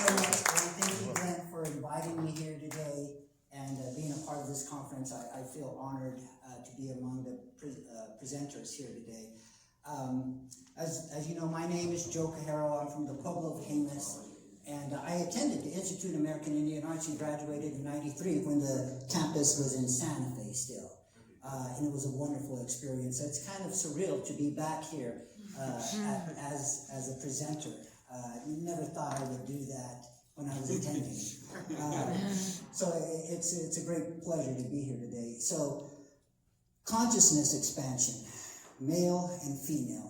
so much, and thank you, Glenn, for inviting me here today and being a part of this conference. I feel honored to be among the presenters here today. As you know, my name is Joe Cajero. I'm from the Pueblo of Jemez, and I attended the Institute of American Indian Arts and graduated in '93 when the campus was in Santa Fe still. And it was a wonderful experience. So it's kind of surreal to be back here as a presenter. Never thought I would do that when I was attending. So it's a great pleasure to be here today. So consciousness expansion, male and female.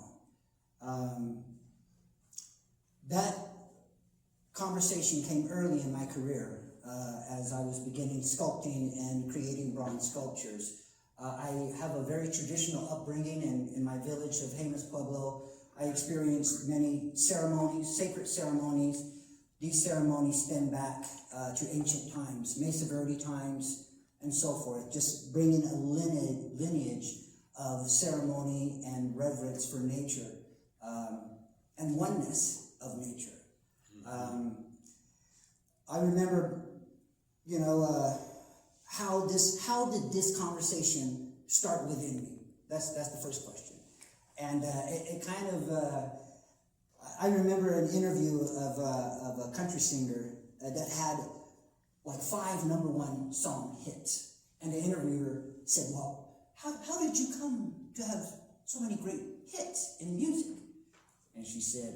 That conversation came early in my career as I was beginning sculpting and creating bronze sculptures. I have a very traditional upbringing in my village of Jemez Pueblo. I experienced many ceremonies, sacred ceremonies. These ceremonies stem back to ancient times, Mesa Verde times, and so forth, just bringing a lineage of ceremony and reverence for nature and oneness of nature. I remember, how did this conversation start within me? That's the first question. And it kind of, I remember an interview of a country singer that had like 5 #1 song hits. And the interviewer said, well, how did you come to have so many great hits in music? And she said,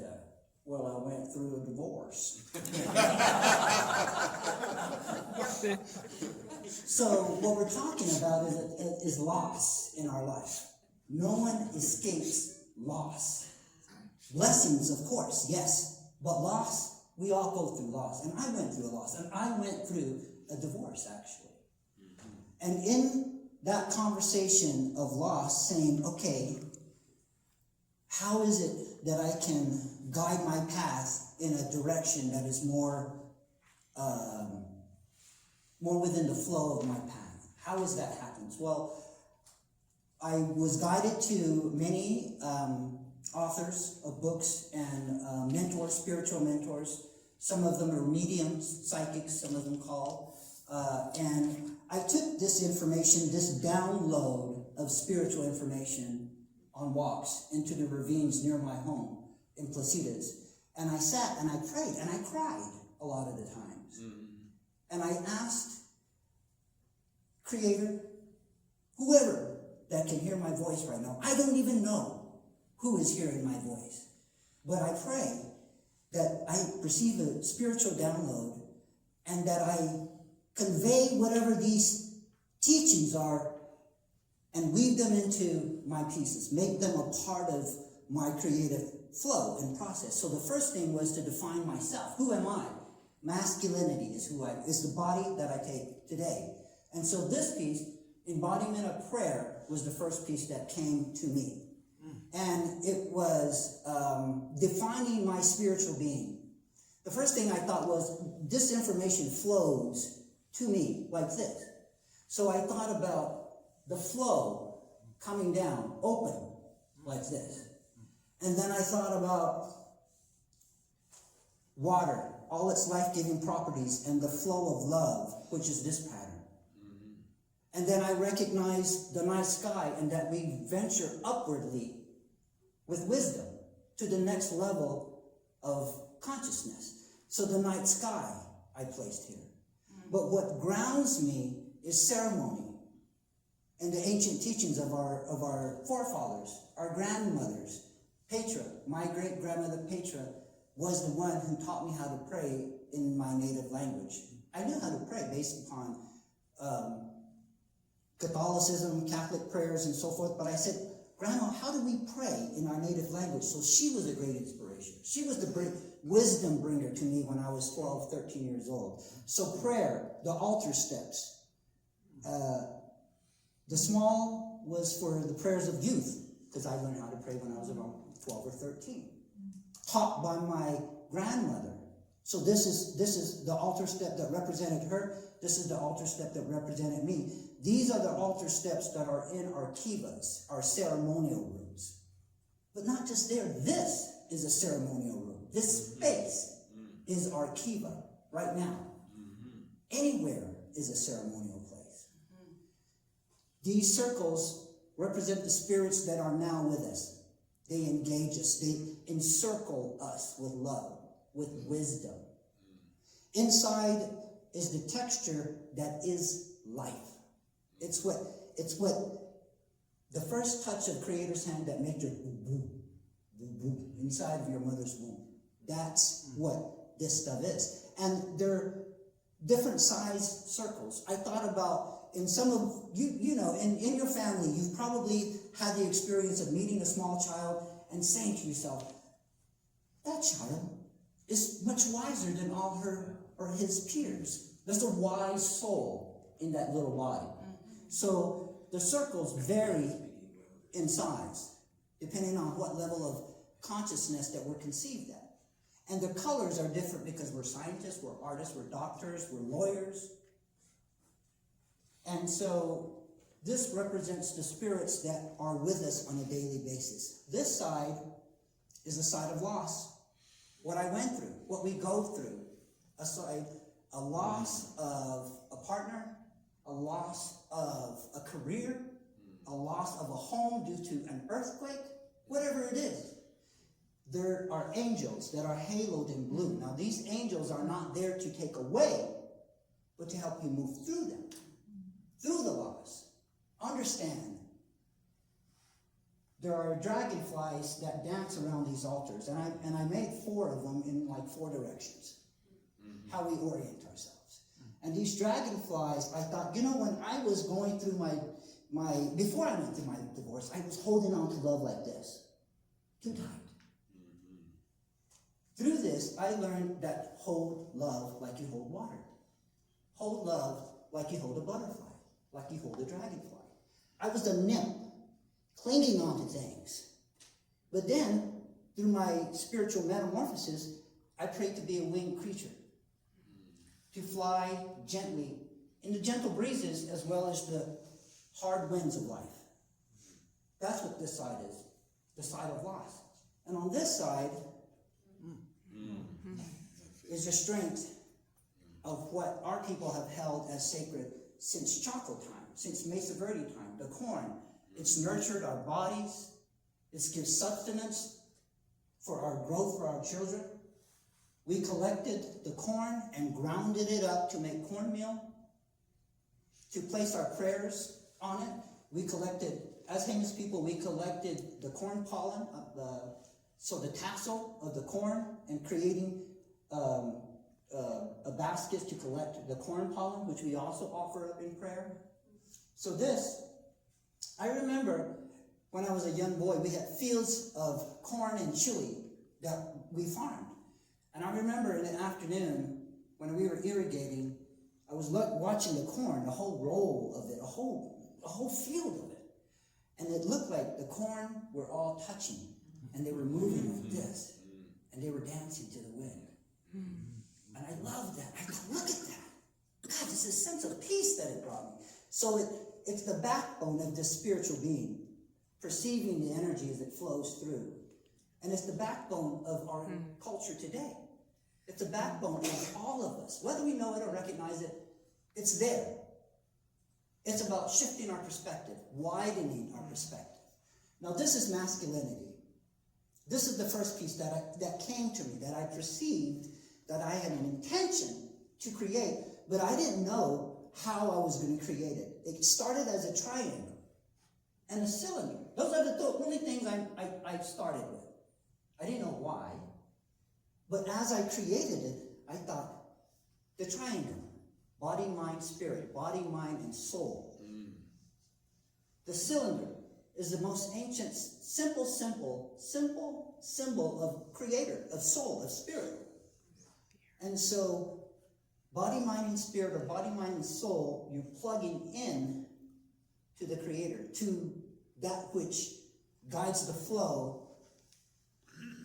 well, I went through a divorce. So what we're talking about is loss in our life. No one escapes loss. Blessings, of course, yes, but loss, we all go through loss. And I went through a loss, and I went through a divorce, actually. And in that conversation of loss, saying, okay, how is it that I can guide my path in a direction that is more within the flow of my path? How is that happens? Well, I was guided to many authors of books and mentors, spiritual mentors. Some of them are mediums, psychics, some of them call. And I took this information, this download of spiritual information on walks into the ravines near my home in Placitas. And I sat and I prayed and I cried a lot of the times. And I asked, Creator, whoever that can hear my voice right now, I don't even know who is hearing my voice, but I pray that I receive a spiritual download and that I convey whatever these teachings are and weave them into my pieces, make them a part of my creative flow and process. So the first thing was to define myself. Who am I? Masculinity is is the body that I take today. And so this piece, embodiment of prayer, was the first piece that came to me. And it was defining my spiritual being. The first thing I thought was, this information flows to me like this. So I thought about the flow coming down, open, like this. And then I thought about water, all its life-giving properties, and the flow of love, which is this pattern. And then I recognized the night sky and that we venture upwardly with wisdom to the next level of consciousness. So the night sky I placed here. But what grounds me is ceremony and the ancient teachings of our forefathers, our grandmothers. Petra, my great-grandmother Petra, was the one who taught me how to pray in my native language. I knew how to pray based upon Catholicism, Catholic prayers, and so forth, but I said, Grandma, how do we pray in our native language? So she was a great inspiration. She was the great wisdom bringer to me when I was 12, 13 years old. So prayer, the altar steps. The small was for the prayers of youth, because I learned how to pray when I was around 12 or 13. Taught by my grandmother. So this is the altar step that represented her. This is the altar step that represented me. These are the altar steps that are in our kivas, our ceremonial rooms. But not just there. This is a ceremonial room. This space is our kiva right now. Anywhere is a ceremonial place. These circles represent the spirits that are now with us. They engage us. They encircle us with love, with wisdom. Inside is the texture that is life. It's what the first touch of Creator's hand that made your boo boo inside of your mother's womb. That's what this stuff is. And they're different size circles. I thought about in some of you know, in your family, you've probably had the experience of meeting a small child and saying to yourself, that child is much wiser than all her or his peers. There's a wise soul in that little body. So the circles vary in size, depending on what level of consciousness that we're conceived at. And the colors are different because we're scientists, we're artists, we're doctors, we're lawyers. And so this represents the spirits that are with us on a daily basis. This side is the side of loss. What I went through, what we go through. A loss of a partner, a loss of a career, a loss of a home due to an earthquake, whatever it is. There are angels that are haloed in blue. Now, these angels are not there to take away, but to help you move through them, through the loss. Understand, there are dragonflies that dance around these altars, and I made 4 of them in like 4 directions, how we orient ourselves. And these dragonflies, I thought, you know, when I was going through before I went through my divorce, I was holding on to love like this, too tight. Through this, I learned that hold love like you hold water. Hold love like you hold a butterfly, like you hold a dragonfly. I was the nymph, clinging on to things. But then, through my spiritual metamorphosis, I prayed to be a winged creature, to fly gently in the gentle breezes as well as the hard winds of life. That's what this side is, the side of loss. And on this side is the strength of what our people have held as sacred since Chaco time, since Mesa Verde time, the corn. It's nurtured our bodies. It gives sustenance for our growth for our children. We collected the corn and grounded it up to make cornmeal, to place our prayers on it. We collected, as Jemez people, we collected the corn pollen, the tassel of the corn, and creating a basket to collect the corn pollen, which we also offer up in prayer. So I remember when I was a young boy, we had fields of corn and chili that we farmed. And I remember in the afternoon, when we were irrigating, I was watching the corn, the whole roll of it, a whole field of it. And it looked like the corn were all touching, and they were moving like this, and they were dancing to the wind. And I loved that. I thought, look at that. God, this is a sense of peace that it brought me. So it's the backbone of this spiritual being, perceiving the energy as it flows through. And it's the backbone of our culture today. It's the backbone of all of us. Whether we know it or recognize it, it's there. It's about shifting our perspective, widening our perspective. Now, this is masculinity. This is the first piece that came to me, that I perceived that I had an intention to create, but I didn't know how I was going to create it. It started as a triangle and a cylinder. Those are the only things I started with. I didn't know why, but as I created it, I thought, the triangle, body, mind, spirit, body, mind, and soul. The cylinder is the most ancient, simple symbol of creator, of soul, of spirit. And so, body, mind, and spirit, or body, mind, and soul, you're plugging in to the creator, to that which guides the flow.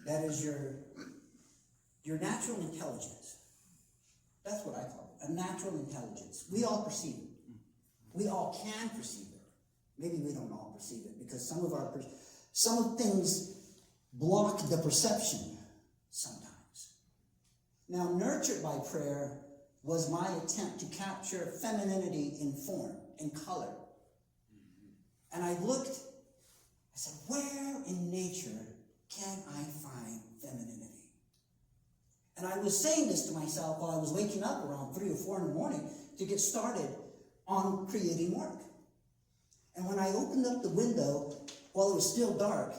That is your natural intelligence. That's what I call it, a natural intelligence. We all perceive it. We all can perceive it. Maybe we don't all perceive it because some things block the perception sometimes. Now, nurtured by prayer was my attempt to capture femininity in form, in color. And I looked, I said, where in nature can I find femininity? And I was saying this to myself while I was waking up around 3 or 4 in the morning to get started on creating work. And when I opened up the window, while it was still dark,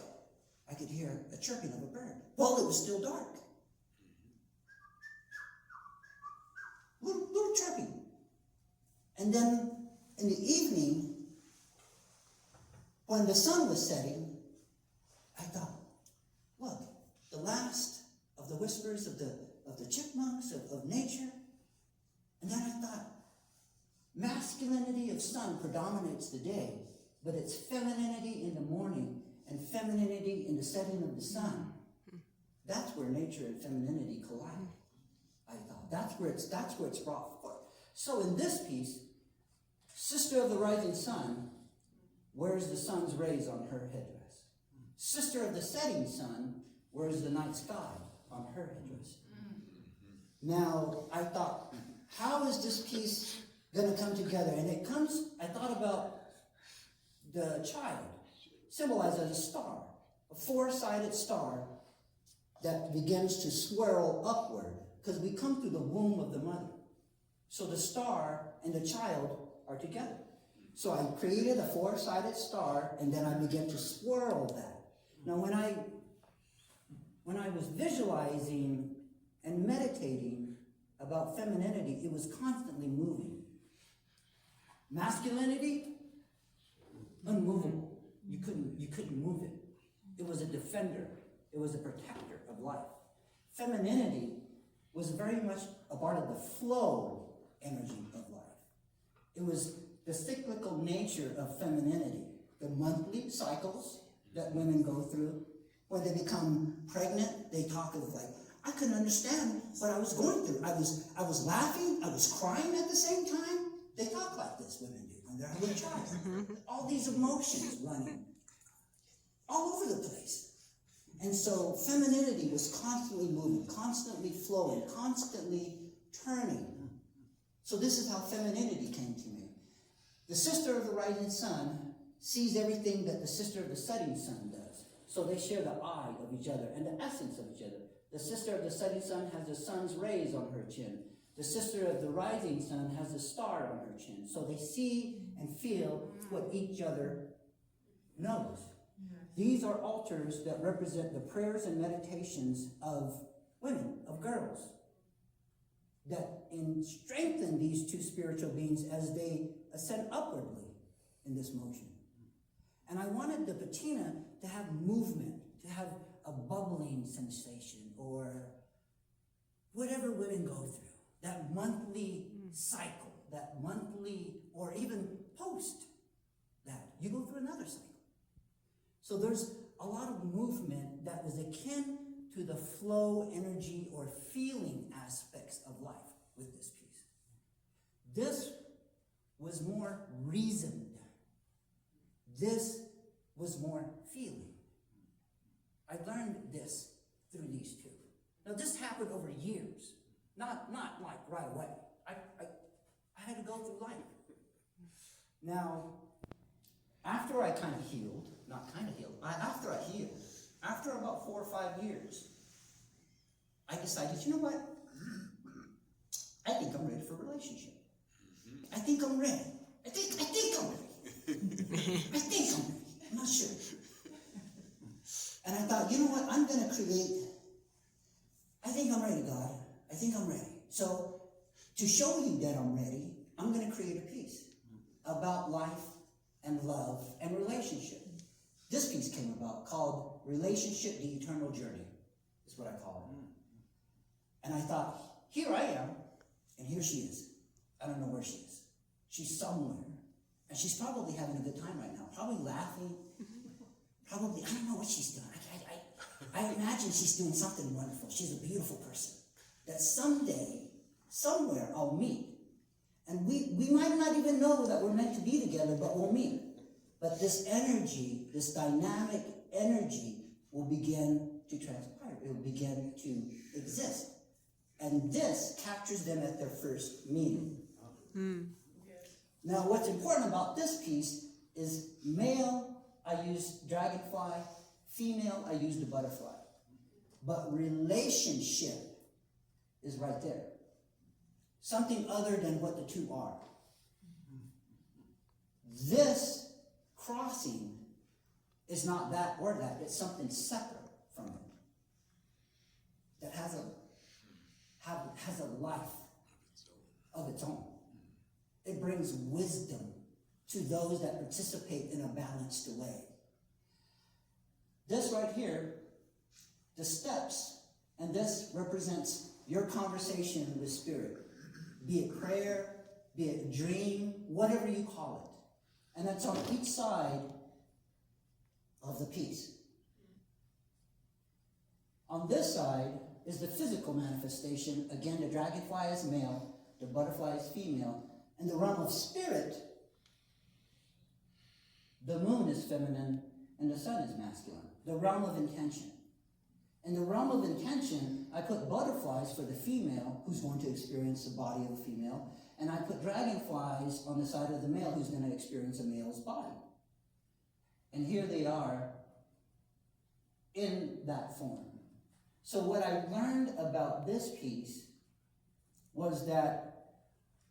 I could hear a chirping of a bird. While it was still dark. Little chirping. And then in the evening, when the sun was setting, I thought, look, the last of the whispers of the chipmunks, of nature. And then I thought, masculinity of sun predominates the day, but it's femininity in the morning and femininity in the setting of the sun. That's where nature and femininity collide. I thought that's where it's brought forth. So in this piece, sister of the rising sun wears the sun's rays on her headdress. Sister of the setting sun wears the night sky on her headdress. Now, I thought, how is this piece going to come together? And I thought about the child, symbolized as a star, a 4-sided star that begins to swirl upward, because we come through the womb of the mother. So the star and the child are together. So I created a 4-sided star, and then I began to swirl that. Now, when I was visualizing and meditating about femininity, it was constantly moving. Masculinity, unmovable. You couldn't move it. It was a defender. It was a protector of life. Femininity was very much a part of the flow energy of life. It was the cyclical nature of femininity, the monthly cycles that women go through. When they become pregnant, they talk of like, I couldn't understand what I was going through. I was laughing, I was crying at the same time. They talk like this, women do, when they're having a child. All these emotions running all over the place. And so femininity was constantly moving, constantly flowing, constantly turning. So this is how femininity came to me. The sister of the rising sun sees everything that the sister of the setting sun does. So they share the eye of each other and the essence of each other. The sister of the setting sun has the sun's rays on her chin. The sister of the rising sun has the star on her chin. So they see and feel what each other knows. These are altars that represent the prayers and meditations of women, of girls, that strengthen these two spiritual beings as they ascend upwardly in this motion. And I wanted the patina to have movement, to have a bubbling sensation, or whatever women go through, that monthly cycle, that monthly, or even post that, you go through another cycle. So there's a lot of movement that was akin to the flow, energy, or feeling aspects of life with this piece. This was more reasoned. This was more feeling. I learned this through these two. Now this happened over years, not like right away. I had to go through life. Now, after I kind of healed, after I healed, after about 4 or 5 years, I decided, you know what? I think I'm ready for a relationship. I think I'm ready. I think I'm ready. I think I'm ready. I'm not sure. And I thought, you know what? I'm going to create, I think I'm ready, God. I think I'm ready. So to show you that I'm ready, I'm going to create a piece about life and love and relationship. This piece came about called Relationship, the Eternal Journey, is what I call it. And I thought, here I am, and here she is. I don't know where she is. She's somewhere. And she's probably having a good time right now, probably laughing. Probably, I don't know what she's doing. I imagine she's doing something wonderful. She's a beautiful person that someday, somewhere, I'll meet. And we might not even know that we're meant to be together, but we'll meet. But this energy, this dynamic energy will begin to transpire. It will begin to exist. And this captures them at their first meeting. Now, what's important about this piece is male, I use dragonfly, female, I use the butterfly. But relationship is right there. Something other than what the two are. This crossing is not that or that. It's something separate from it. That has a life of its own. It brings wisdom to those that participate in a balanced way. This right here, the steps, and this represents your conversation with Spirit. Be it prayer, be it a dream, whatever you call it. And that's on each side of the piece. On this side is the physical manifestation. Again, the dragonfly is male, the butterfly is female. In the realm of spirit, the moon is feminine and the sun is masculine. The realm of intention. In the realm of intention, I put butterflies for the female who's going to experience the body of a female, and I put dragonflies on the side of the male who's going to experience a male's body. And here they are in that form. So what I learned about this piece was that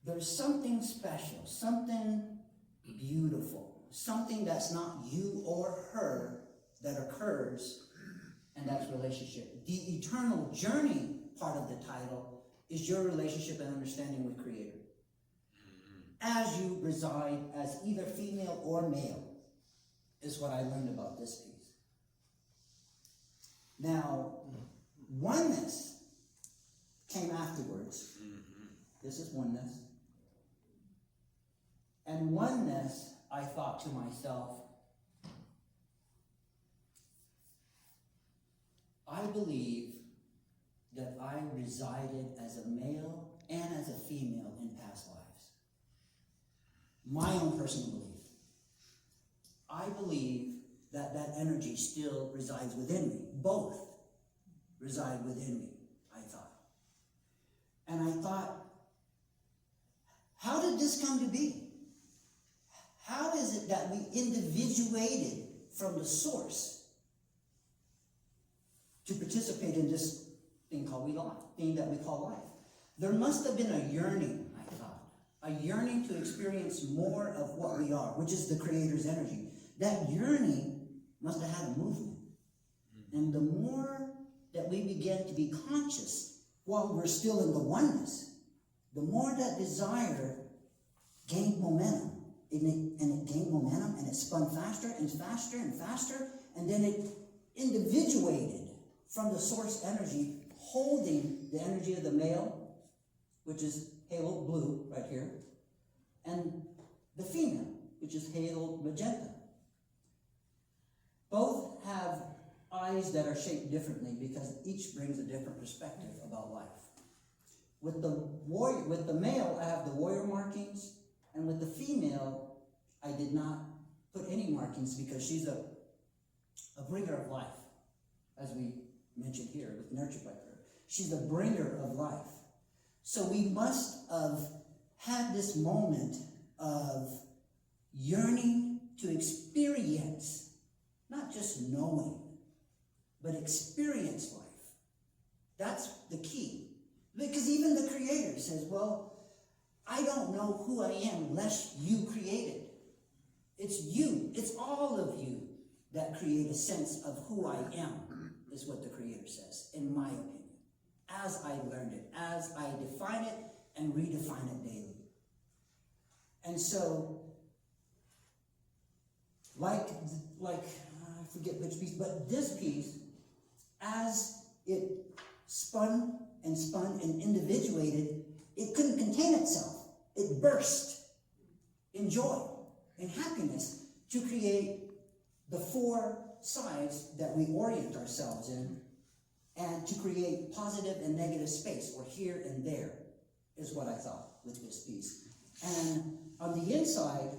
there's something special, something beautiful, something that's not you or her that occurs, and that's relationship. The eternal journey part of the title is your relationship and understanding with Creator. As you reside as either female or male, is what I learned about this piece. Now, oneness came afterwards. This is oneness. And oneness, I thought to myself, I believe that I resided as a male and as a female in past lives. My own personal belief. I believe that that energy still resides within me. Both reside within me, I thought. And I thought, how did this come to be? How is it that we individuated from the source to participate in this thing that we call life? There must have been a yearning, I thought. A yearning to experience more of what we are, which is the Creator's energy. That yearning must have had a movement. And the more that we begin to be conscious while we're still in the oneness, the more that desire gained momentum. And it gained momentum, and it spun faster and faster and faster, and then it individuated from the source energy, holding the energy of the male, which is halo blue right here, and the female, which is halo magenta. Both have eyes that are shaped differently because each brings a different perspective about life. With the male, I have the warrior markings, and with the female, I did not put any markings because she's a bringer of life, as we mentioned here, with nurtured by her. She's a bringer of life. So we must have had this moment of yearning to experience, not just knowing, but experience life. That's the key. Because even the Creator says, well, I don't know who I am unless you created. It's you. It's all of you that create a sense of who I am, is what the Creator says, in my opinion. As I learned it, as I define it and redefine it daily. And so, like I forget which piece, but this piece, as it spun and individuated, it couldn't contain itself. It burst in joy and happiness to create the four sides that we orient ourselves in, and to create positive and negative space, or here and there, is what I thought with this piece. And on the inside,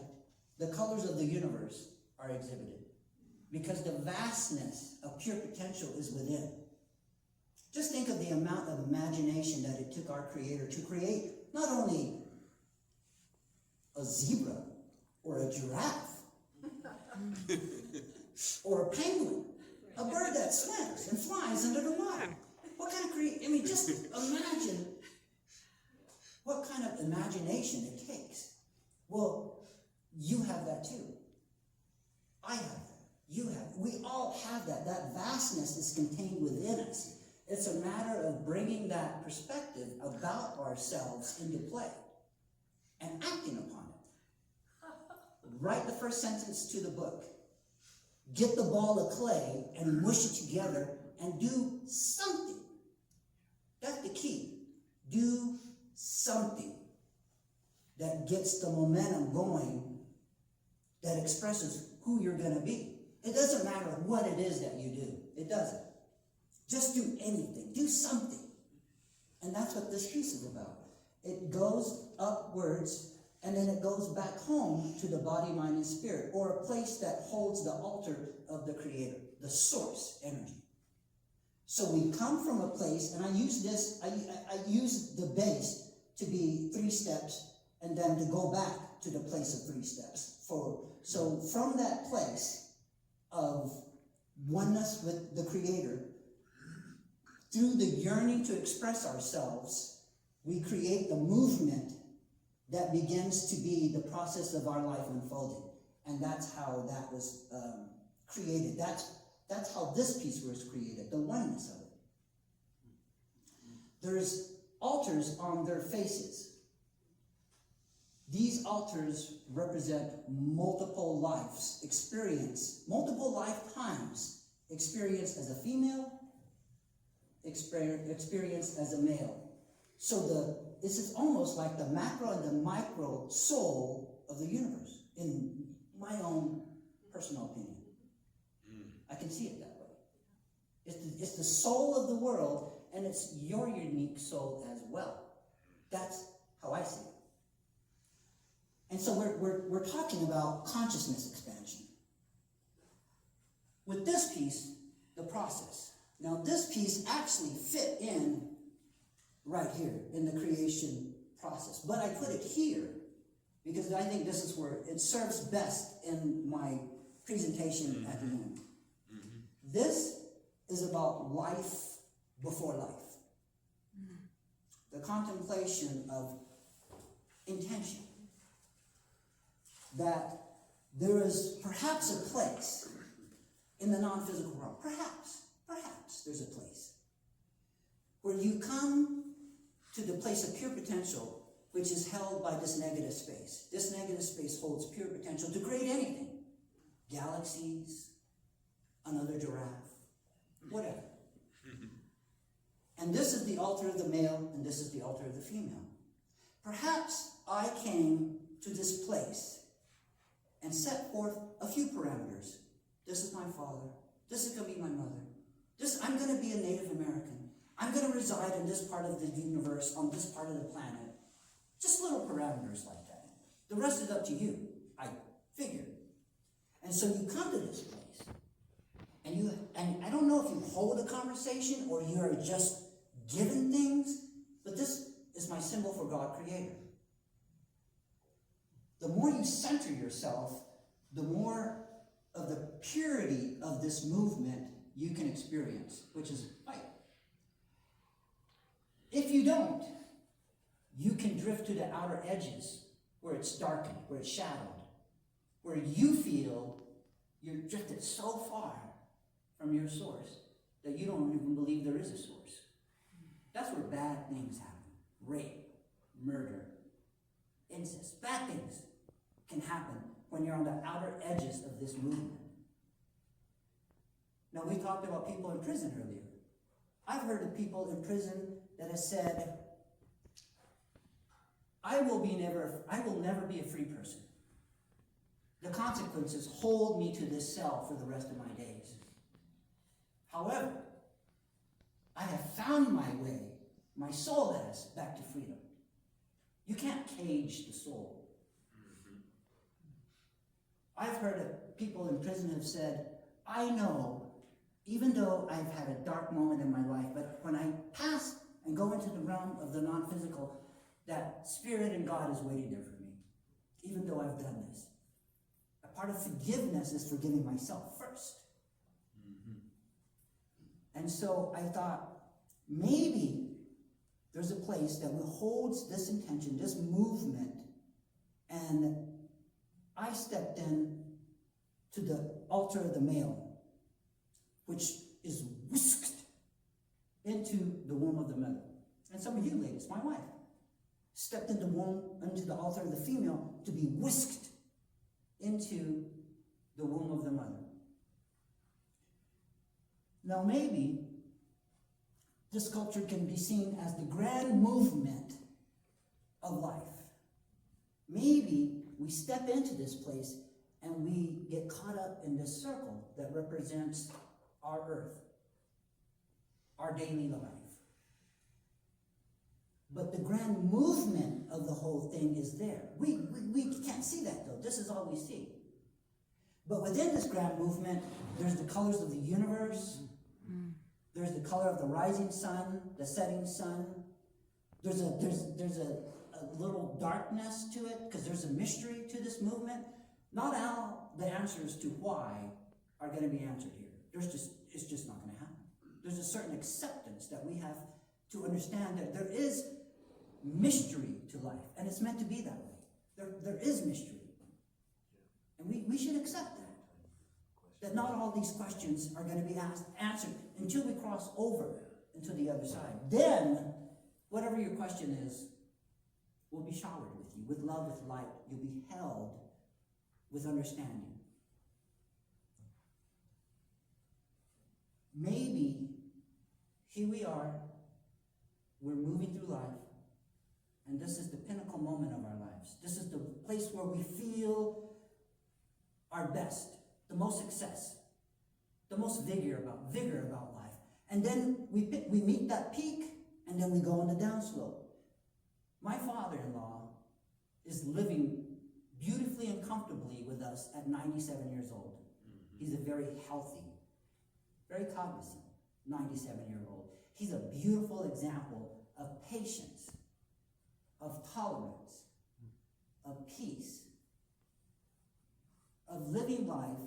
the colors of the universe are exhibited, because the vastness of pure potential is within. Just think of the amount of imagination that it took our Creator to create not only a zebra or a giraffe or a penguin, a bird that swims and flies under the water. What kind of just imagine what kind of imagination it takes. Well, you have that too. I have that. You have it. We all have that. That vastness is contained within us. It's a matter of bringing that perspective about ourselves into play and acting upon it. Write the first sentence to the book. Get the ball of clay and mush it together and do something. That's the key. Do something that gets the momentum going, that expresses who you're going to be. It doesn't matter what it is that you do. It doesn't. Just do anything. Do something. And that's what this piece is about. It goes upwards, and then it goes back home to the body, mind, and spirit, or a place that holds the altar of the Creator, the source energy. So we come from a place, and I use this, I use the base to be 3 steps, and then to go back to the place of 3 steps. So from that place of oneness with the Creator, through the yearning to express ourselves, we create the movement that begins to be the process of our life unfolding. And that's how that was created. That's how this piece was created, the oneness of it. There's altars on their faces. These altars represent multiple lives, multiple lifetimes, experience as a female, experience as a male. So this is almost like the macro and the micro soul of the universe, in my own personal opinion. I can see it that way. It's the soul of the world, and it's your unique soul as well. That's how I see it. And so we're talking about consciousness expansion. With this piece, the process. Now this piece actually fit in right here in the creation process. But I put it here because I think this is where it serves best in my presentation at the end. This is about life before life. The contemplation of intention. That there is perhaps a place in the non-physical realm. Perhaps there's a place where you come to the place of pure potential, which is held by this negative space. This negative space holds pure potential to create anything. Galaxies, another giraffe, whatever. And this is the altar of the male, and this is the altar of the female. Perhaps I came to this place and set forth a few parameters. This is my father. This is going to be my mother. I'm going to be a Native American. I'm going to reside in this part of the universe, on this part of the planet. Just little parameters like that. The rest is up to you, I figure. And so you come to this place, and I don't know if you hold a conversation or you are just given things, but this is my symbol for God Creator. The more you center yourself, the more of the purity of this movement you can experience, which is light. If you don't, you can drift to the outer edges where it's darkened, where it's shadowed, where you feel you're drifted so far from your source that you don't even believe there is a source. That's where bad things happen. Rape, murder, incest, bad things can happen when you're on the outer edges of this movement. Now, we talked about people in prison earlier. I've heard of people in prison that have said, I will never be a free person. The consequences hold me to this cell for the rest of my days. However, I have found my way, my soul has, back to freedom. You can't cage the soul. I've heard of people in prison have said, I know even though I've had a dark moment in my life, but when I pass and go into the realm of the non-physical, that Spirit and God is waiting there for me, even though I've done this. A part of forgiveness is forgiving myself first. And so I thought, maybe there's a place that holds this intention, this movement, and I stepped in to the altar of the male, which is whisked into the womb of the mother. And some of you ladies, my wife, stepped into the altar of the female to be whisked into the womb of the mother. Now maybe this culture can be seen as the grand movement of life. Maybe we step into this place and we get caught up in this circle that represents our earth, our daily life. But the grand movement of the whole thing is there. We can't see that though. This is all we see. But within this grand movement, there's the colors of the universe. There's the color of the rising sun, the setting sun. There's a little darkness to it because there's a mystery to this movement. Not all the answers to why are going to be answered here. It's just not going to happen. There's a certain acceptance that we have to understand that there is mystery to life, and it's meant to be that way. There is mystery. And we should accept that. That not all these questions are going to be answered until we cross over into the other side. Then, whatever your question is, will be showered with you, with love, with light. You'll be held with understanding. Maybe here we are, we're moving through life, and this is the pinnacle moment of our lives. This is the place where we feel our best, the most success, the most vigor about life. And then we meet that peak, and then we go on the downslope. My father-in-law is living beautifully and comfortably with us at 97 years old. He's a very healthy, very cognizant 97-year-old. He's a beautiful example of patience, of tolerance, of peace, of living life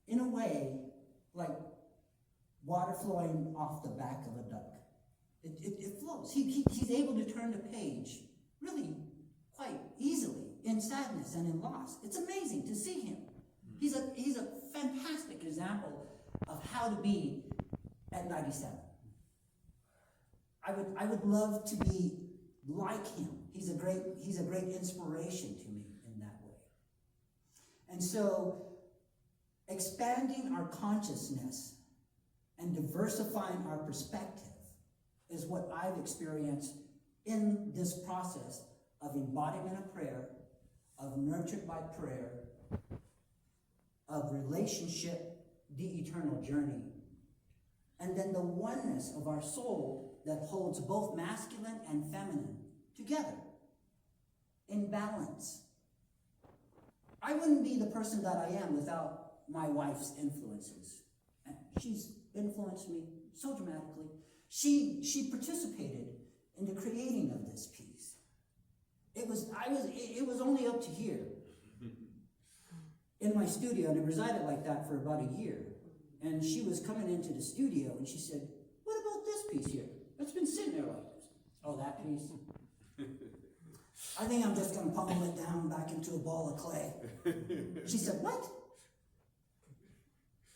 in a way like water flowing off the back of a duck. It flows. He's able to turn the page really quite easily in sadness and in loss. It's amazing to see him. He's a fantastic example of how to be at 97. I would love to be like him. He's a great inspiration to me in that way. And so expanding our consciousness and diversifying our perspective is what I've experienced in this process of embodiment of prayer, of nurtured by prayer, of relationship, the eternal journey, and then the oneness of our soul that holds both masculine and feminine together in balance. I wouldn't be the person that I am without my wife's influences. And she's influenced me so dramatically. She participated in the creating of this piece. It was only up to here in my studio, and it resided like that for about a year. And she was coming into the studio, and she said, "What about this piece here? It's been sitting there like this." "Oh, that piece? I think I'm just going to pummel it down back into a ball of clay." She said, "What?"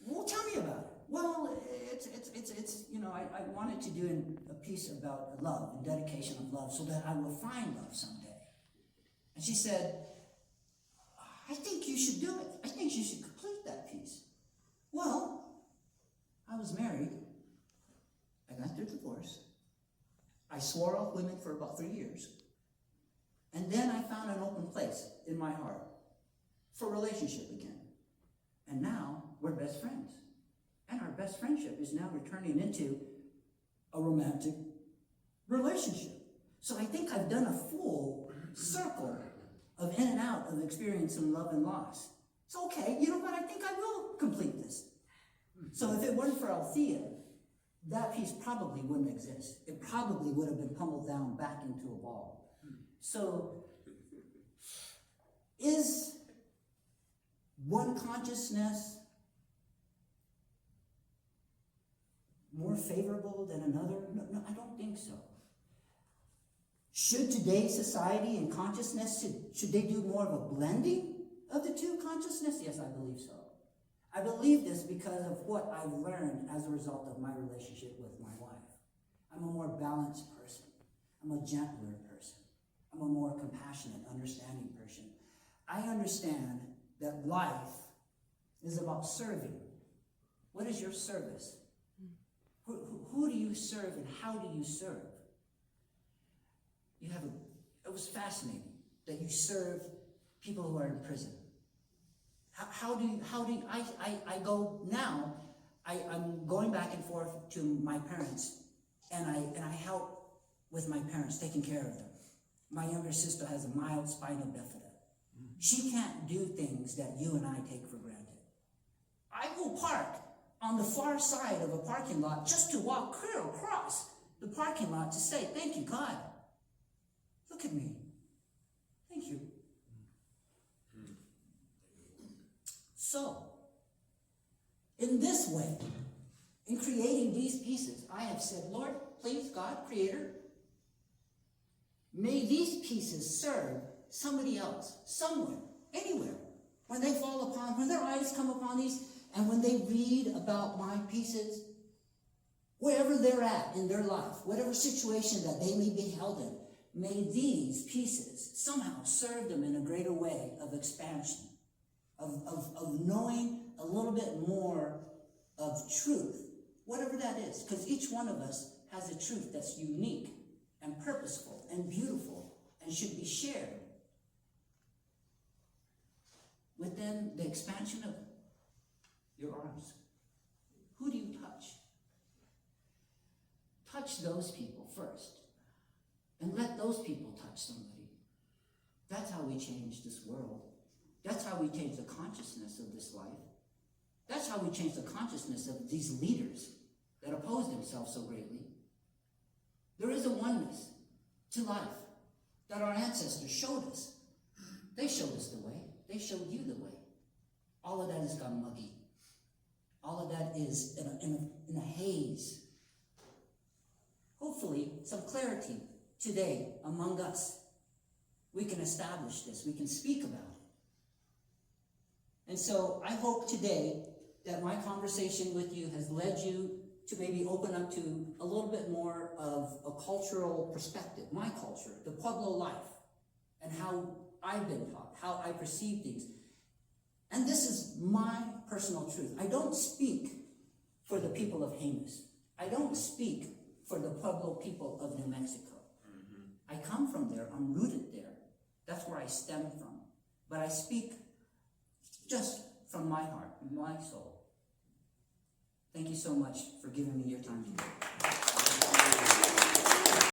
"Well, tell me about it." "Well, it's I wanted to do a piece about love and dedication of love so that I will find love someday." And she said, "I think you should do it. I think you should complete that piece." Well, I was married. I got through divorce. I swore off women for about 3 years. And then I found an open place in my heart for relationship again. And now we're best friends. And our best friendship is now returning into a romantic relationship. So I think I've done a full circle of in and out of experiencing love and loss. It's okay. You know what? I think I will complete this. So if it weren't for Althea, that piece probably wouldn't exist. It probably would have been pummeled down back into a ball. So is one consciousness more favorable than another? No, I don't think so. Should today's society and consciousness, should they do more of a blending of the two consciousness? Yes, I believe so. I believe this because of what I've learned as a result of my relationship with my wife. I'm a more balanced person. I'm a gentler person. I'm a more compassionate, understanding person. I understand that life is about serving. What is your service? Who do you serve and how do you serve? It was fascinating that you serve people who are in prison. I go now, I'm going back and forth to my parents, and I help with my parents, taking care of them. My younger sister has a mild spinal bifida. She can't do things that you and I take for granted. I will park on the far side of a parking lot just to walk clear across the parking lot to say, thank you, God. Look at me. Thank you. So, in this way, in creating these pieces, I have said, Lord, please, God, Creator, may these pieces serve somebody else, somewhere, anywhere. When they fall upon, when their eyes come upon these, and when they read about my pieces, wherever they're at in their life, whatever situation that they may be held in, may these pieces somehow serve them in a greater way of expansion, of knowing a little bit more of truth, whatever that is, because each one of us has a truth that's unique and purposeful and beautiful and should be shared within the expansion of your arms. Who do you touch? Touch those people first, and let those people touch somebody. That's how we change this world. That's how we change the consciousness of this life. That's how we change the consciousness of these leaders that oppose themselves so greatly. There is a oneness to life that our ancestors showed us. They showed us the way. They showed you the way. All of that has gone muggy. All of that is in a haze. Hopefully, some clarity today among us. We can establish this. We can speak about it. And so I hope today that my conversation with you has led you to maybe open up to a little bit more of a cultural perspective, my culture, the Pueblo life, and how I've been taught, how I perceive things. And this is my personal truth. I don't speak for the people of Jemez. I don't speak for the Pueblo people of New Mexico. I come from there. I'm rooted there. That's where I stem from. But I speak just from my heart, my soul. Thank you so much for giving me your time today.